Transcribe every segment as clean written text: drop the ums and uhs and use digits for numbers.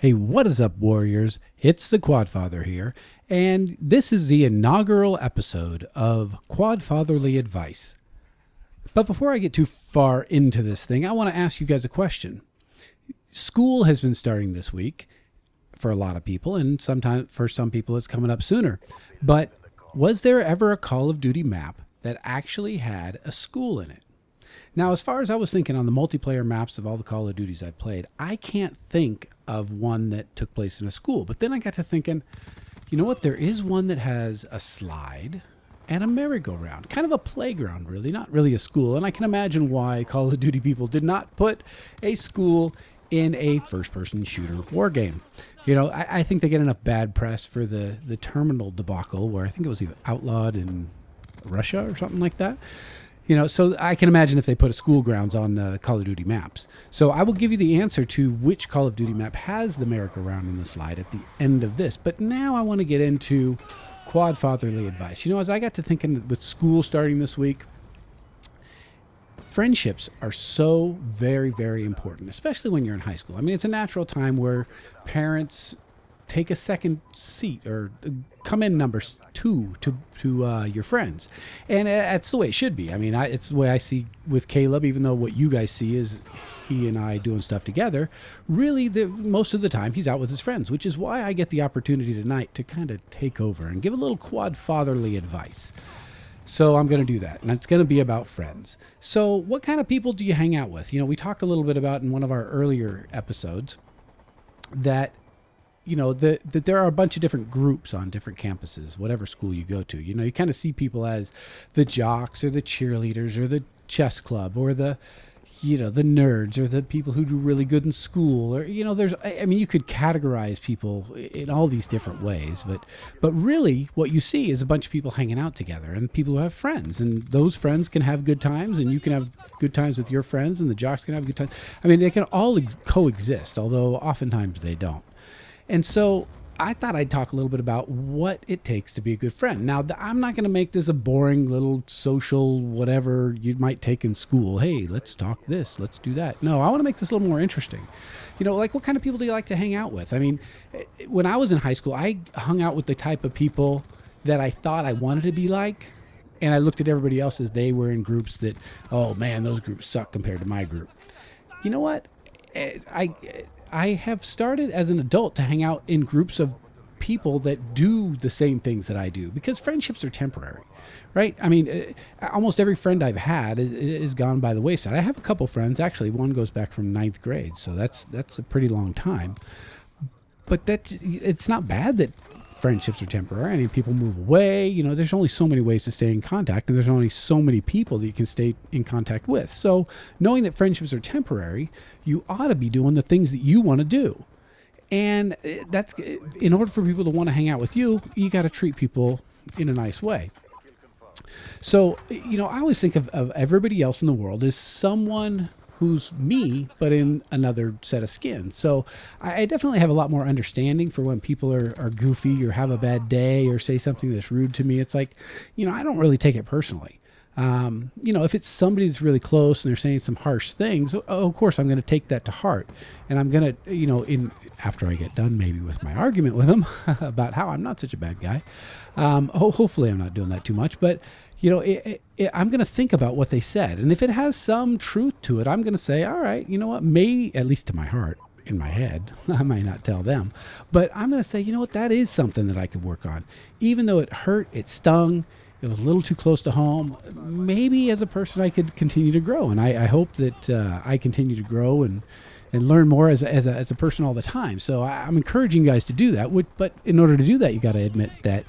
Hey, what is up, Warriors? It's the Quadfather here, and this is the inaugural episode of Quadfatherly Advice. But before I get too far into this thing, I want to ask you guys a question. School has been starting this week for a lot of people, and sometimes for some people it's coming up sooner. But was there ever a Call of Duty map that actually had a school in it? Now, as far as I was thinking on the multiplayer maps of all the Call of Duties I've played, I can't think of one that took place in a school. But then I got to thinking, you know what? There is one that has a slide and a merry-go-round. Kind of a playground, really, not really a school. And I can imagine why Call of Duty people did not put a school in a first-person shooter war game. You know, I think they get enough bad press for the terminal debacle, where I think it was even outlawed in Russia or something like that. You know, so I can imagine if they put a school grounds on the Call of Duty maps. So I will give you the answer to which Call of Duty map has the merry-go-round and the slide at the end of this. But now I want to get into Quadfatherly advice. You know, as I got to thinking with school starting this week, friendships are so very, very important, especially when you're in high school. I mean, it's a natural time where parents take a second seat or come in number two to your friends. And that's the way it should be. I mean, it's the way I see with Caleb, even though what you guys see is he and I doing stuff together. Really, most of the time he's out with his friends, which is why I get the opportunity tonight to kind of take over and give a little Quadfatherly advice. So I'm going to do that, and it's going to be about friends. So what kind of people do you hang out with? You know, we talked a little bit about in one of our earlier episodes that you know, that there are a bunch of different groups on different campuses, whatever school you go to. You know, you kind of see people as the jocks or the cheerleaders or the chess club or the nerds or the people who do really good in school. Or, you know, you could categorize people in all these different ways. But really what you see is a bunch of people hanging out together and people who have friends. And those friends can have good times and you can have good times with your friends and the jocks can have good times. I mean, they can all coexist, although oftentimes they don't. And so I thought I'd talk a little bit about what it takes to be a good friend. Now, I'm not going to make this a boring little social whatever you might take in school. Hey, let's talk this, let's do that. No, I want to make this a little more interesting. You know, like what kind of people do you like to hang out with? I mean, when I was in high school, I hung out with the type of people that I thought I wanted to be like. And I looked at everybody else as they were in groups that, oh man, those groups suck compared to my group. You know what? I have started as an adult to hang out in groups of people that do the same things that I do because friendships are temporary, right? I mean, almost every friend I've had is gone by the wayside. I have a couple friends. Actually, one goes back from 9th grade, so that's a pretty long time. But it's not bad that friendships are temporary. I mean, people move away. You know, there's only so many ways to stay in contact, and there's only so many people that you can stay in contact with. So knowing that friendships are temporary, you ought to be doing the things that you want to do. And that's, in order for people to want to hang out with you, you got to treat people in a nice way. So, you know, I always think of everybody else in the world as someone who's me, but in another set of skin. So I definitely have a lot more understanding for when people are goofy or have a bad day or say something that's rude to me. It's like, you know, I don't really take it personally. You know, if it's somebody that's really close and they're saying some harsh things, of course I'm going to take that to heart. And I'm going to, you know, after I get done maybe with my argument with them about how I'm not such a bad guy. Hopefully I'm not doing that too much, but you know, I'm going to think about what they said. And if it has some truth to it, I'm going to say, all right, you know what, maybe, at least to my heart, in my head, I might not tell them, but I'm going to say, you know what, that is something that I could work on. Even though it hurt, it stung, it was a little too close to home, maybe as a person I could continue to grow. And I hope that I continue to grow and learn more as a person all the time. So I'm encouraging you guys to do that. But in order to do that, you got to admit that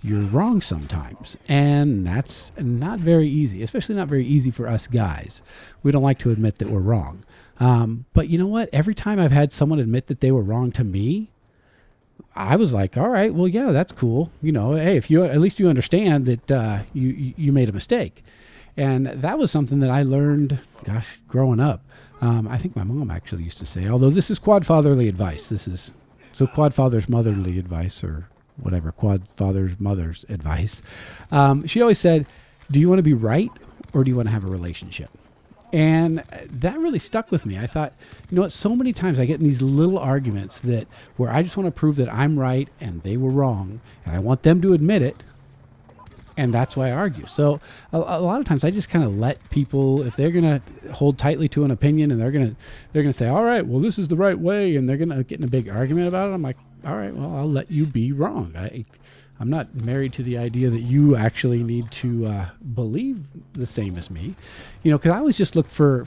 you're wrong sometimes. And that's not very easy, especially not very easy for us guys. We don't like to admit that we're wrong. But you know what? Every time I've had someone admit that they were wrong to me, I was like, all right, well, yeah, that's cool. You know, hey, if you at least you understand that you made a mistake. And that was something that I learned, growing up. I think my mom actually used to say, although this is Quadfatherly advice. So Quadfather's motherly advice, or whatever, Quadfather's mother's advice. She always said, do you want to be right or do you want to have a relationship? And that really stuck with me. I thought, you know what, so many times I get in these little arguments where I just want to prove that I'm right and they were wrong, and I want them to admit it, and that's why I argue. So a lot of times I just kind of let people, if they're going to hold tightly to an opinion and they're going to say, all right, well, this is the right way, and they're going to get in a big argument about it, I'm like, all right, well, I'll let you be wrong. I'm not married to the idea that you actually need to believe the same as me, because I always just look for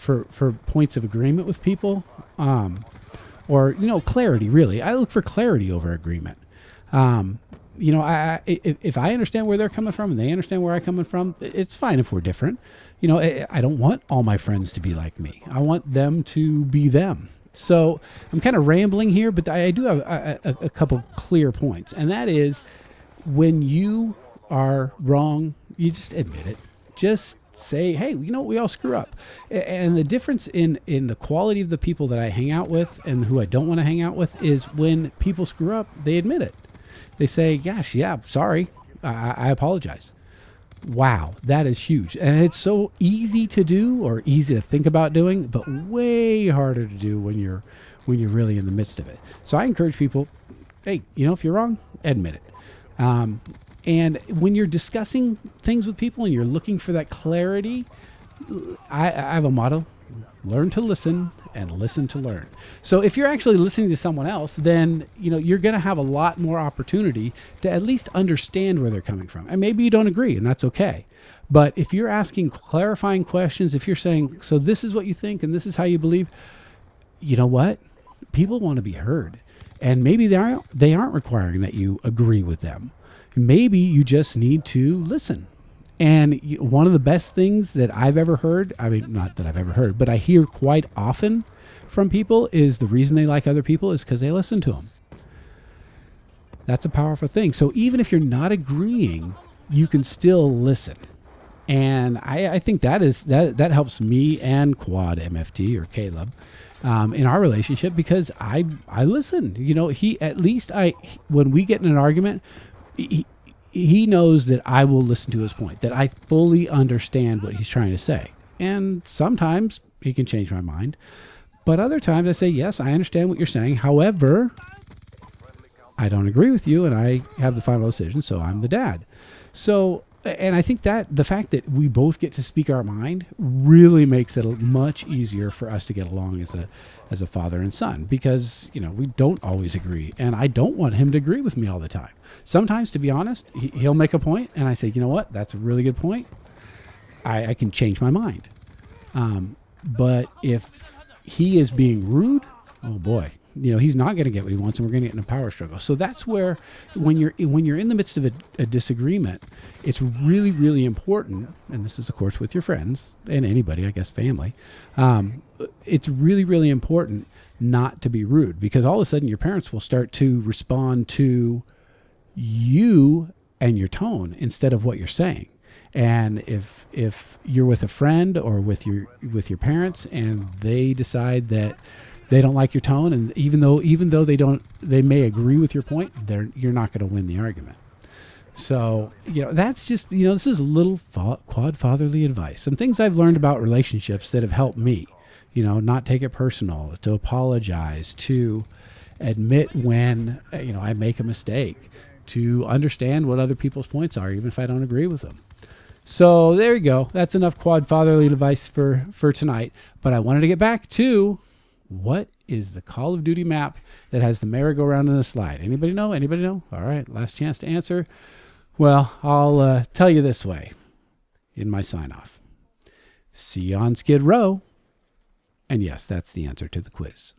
points of agreement with people, or clarity. Really, I look for clarity over agreement. If I understand where they're coming from and they understand where I'm coming from, it's fine if we're different. I don't want all my friends to be like me. I want them to be them. So I'm kind of rambling here, but I do have a couple clear points, and that is, when you are wrong, you just admit it. Just say, hey, we all screw up. And the difference in the quality of the people that I hang out with and who I don't want to hang out with is when people screw up, they admit it. They say, gosh, yeah, sorry, I apologize. Wow, that is huge. And it's so easy to do, or easy to think about doing, but way harder to do when you're really in the midst of it. So I encourage people, hey, if you're wrong, admit it. And when you're discussing things with people and you're looking for that clarity, I have a motto: learn to listen and listen to learn. So if you're actually listening to someone else, then you're going to have a lot more opportunity to at least understand where they're coming from. And maybe you don't agree, and that's okay. But if you're asking clarifying questions, if you're saying, so this is what you think and this is how you believe, you know what? People want to be heard. And maybe they aren't requiring that you agree with them. Maybe you just need to listen. And one of the best things that I've ever heard, not that I've ever heard, but I hear quite often from people, is the reason they like other people is because they listen to them. That's a powerful thing. So even if you're not agreeing, you can still listen. And I think that helps me and Quadmft, or Caleb, in our relationship, because I listen. When we get in an argument, he knows that I will listen to his point, that I fully understand what he's trying to say. And sometimes he can change my mind, but other times I say, yes, I understand what you're saying. However, I don't agree with you, and I have the final decision, so I'm the dad. So, and I think that the fact that we both get to speak our mind really makes it much easier for us to get along as a father and son, because we don't always agree, and I don't want him to agree with me all the time. Sometimes, to be honest, he'll make a point, and I say, you know what, that's a really good point. I can change my mind. But if he is being rude, oh boy, he's not going to get what he wants, and we're going to get in a power struggle. So that's where, when you're in the midst of a disagreement, it's really, really important, and this is, of course, with your friends and anybody, I guess, family. It's really, really important not to be rude, because all of a sudden your parents will start to respond to you and your tone instead of what you're saying. And if you're with a friend or with your parents, and they decide that they don't like your tone, and even though they may agree with your point, you're not going to win the argument. So, that's just, this is a little quad fatherly advice. Some things I've learned about relationships that have helped me, not take it personal, to apologize, to admit when, I make a mistake, to understand what other people's points are, even if I don't agree with them. So there you go. That's enough quad fatherly advice for tonight. But I wanted to get back to, what is the Call of Duty map that has the merry-go-round and the slide? Anybody know? Anybody know? All right, last chance to answer. Well, I'll tell you this way in my sign-off. See you on Skid Row. And yes, that's the answer to the quiz.